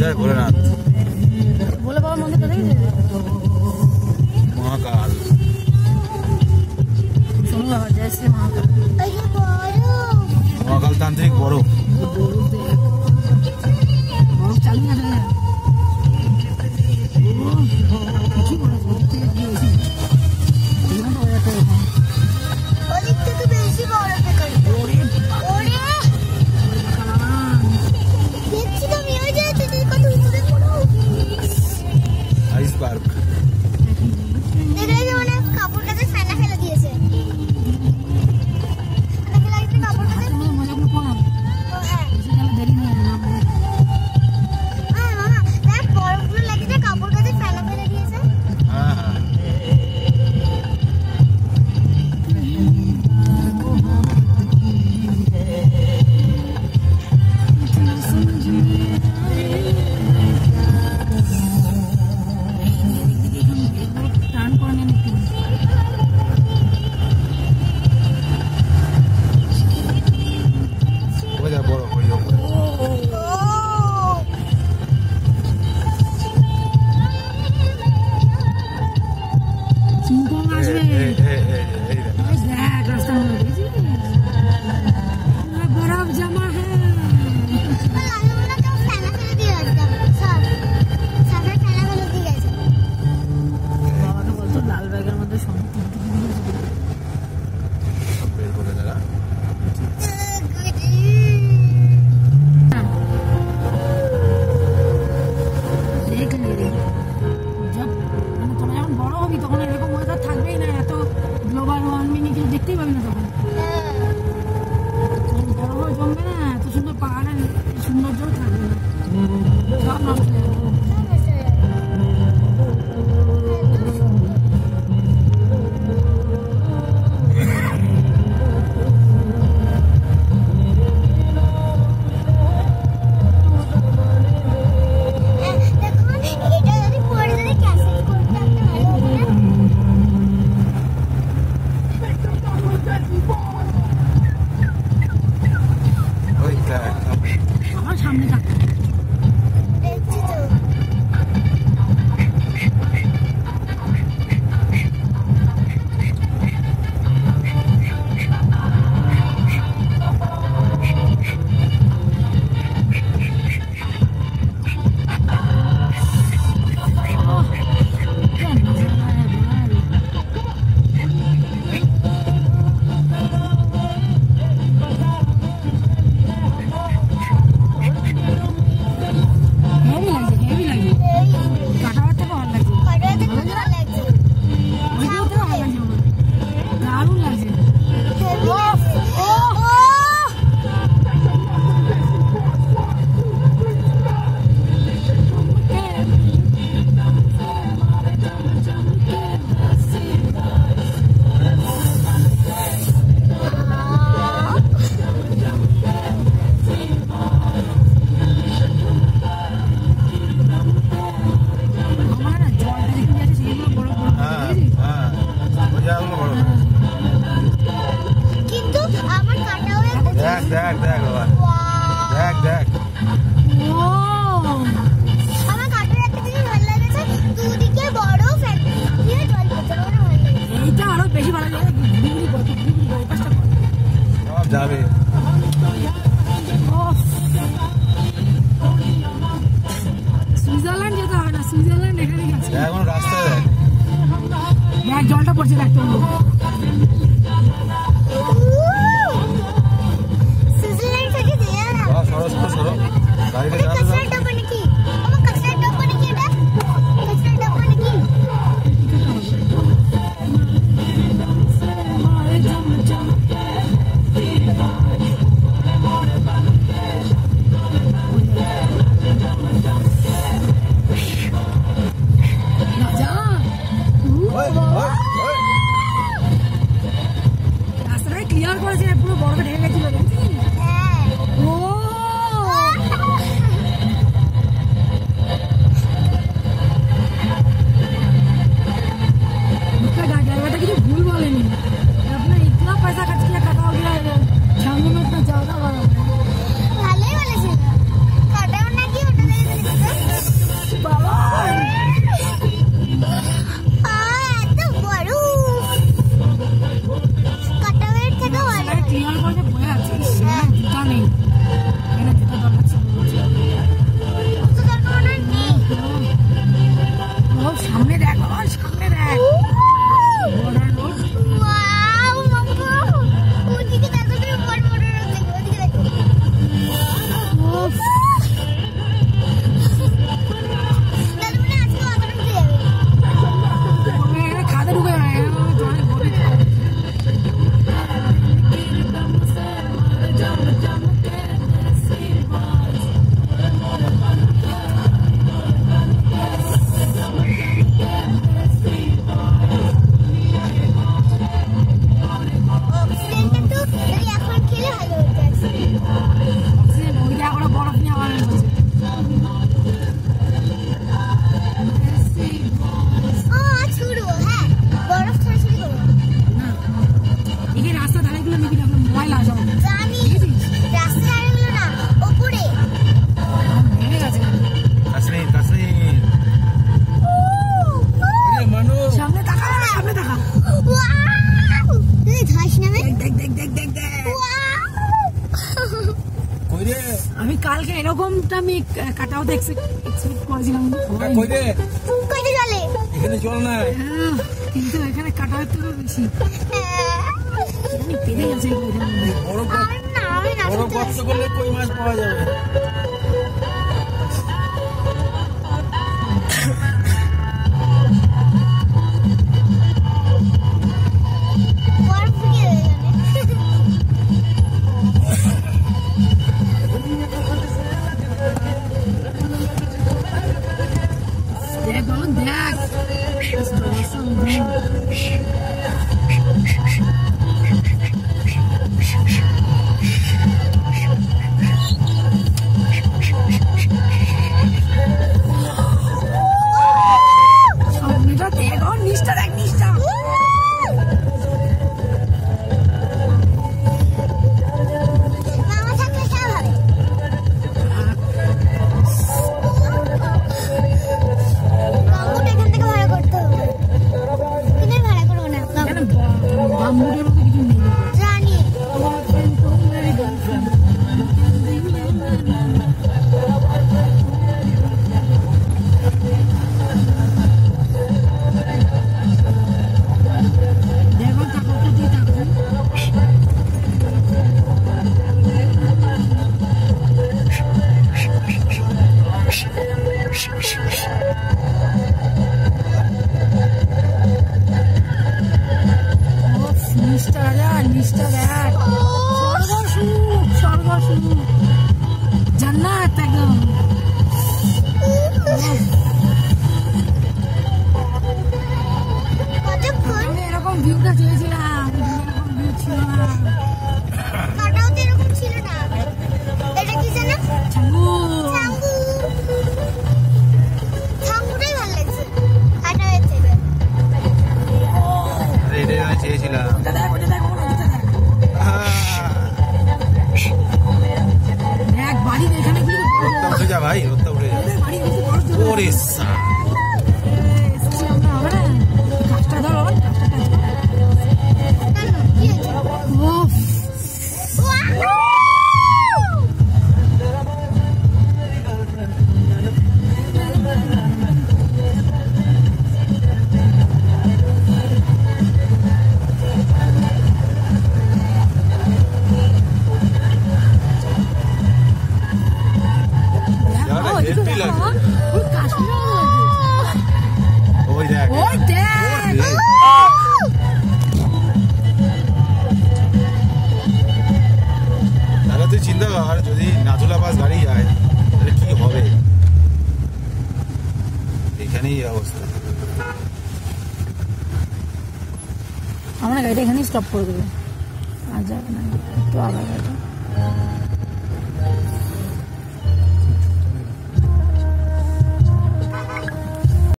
জয় ভোলেনাথ। ভোলে বাবার মন্দিরটা দেখেছিস? মহাকাল। শোনো বাবা, জয় শ্রী মহাকাল। মহাকাল তান্ত্রিক বরফ। বরফ চালু না থাকে। আইসবার্গ। যাবে সুইজারল্যান্ড যেতে হবে না, সুইজারল্যান্ড এখানেই আছে। এখন রাস্তায় দেখ জলটা পড়ছে, দেখ তো সুইজারল্যান্ড থেকে দিয়ে না সরস তো সরো গাড়িতে যাবে কচরা ডাব্বা নাকি? আমার কচরা ডাব্বা নাকি? এটা কচরা ডাব্বা নাকি? রাস্তাটা ক্লিয়ার করেছে, পুরো বরফে ঢেকে গেছিল। ड्राइवर কিছু ভুল বলেনি, আপনার ইতনা পয়সা খরচ কিয়া কাটা हो गया जाने में इतना ज्यादा ভালোই বলেছিল। কাটাও নাকি ওটা দেখ দেখ দেখ দেখ কই রে আমি কালকে এরকমটা আমি কাটাও এক্সপেক্ট করেছিলাম কই রে কইতে চলে এখানে চল না কিন্তু এখানে কাটাও থেকে বেশি আমি পেরে গেছি এখানে বড় আমি না বড় কষ্ট করলে কই মাছ পাওয়া যাবে বরফ ফুটিয়ে দেবে দেখ বলুন দেখ দেখ নিচটা দেখ নিচটা মামা থাকলে সব হবে বাবুটা এখান থেকে ভাড়া করতে হবে কিন্তু ভাড়া করবো না বাম্বুটের মতো কিছু নেই জানি দেখো তাকো কোথায় তাকো নিচটা রাজা নিচটা দেখ স্বর্গসুখ জান্নাত একদম কতক্ষণ আমি এরকম ভিউটা চেয়েছিলাম এরকম ভিউ ছিল না কাটাও তো এরকম ছিল না এটা কি জানো ছাঙ্গু ছাঙ্গু ছাঙ্গুটাই ভালো লাগছে কাটাওয়ের থেকে আরে এটাই আমি চেয়েছিলাম ওটা দেখ ওটা দেখ ওটা দেখ দেখ বাড়ি এখানে কিন্তু রোদটা উঠে যা ভাই রোদটা উঠে যা বাড়ি কিন্তু বরফ জমে ওরে এসছি আমরা হবে না কাজটা ধরো কাজটা কেন কি হয়েছে ওফ জায়গাটা ওইদিকে হেভি দেখো, লাগছে। ওই কাশ্মীরের মতো লাগছে। ওই দেখ ওই দেখ ওরে। তাহলে তুই চিন্তা কর যদি নাথুলা বাস গাড়ি যায় তাহলে কি হবে এখানেই এই অবস্থা আমরা গাড়িটা এখানেই স্টপ করে দেবো আর যাবে না একটু আলাদা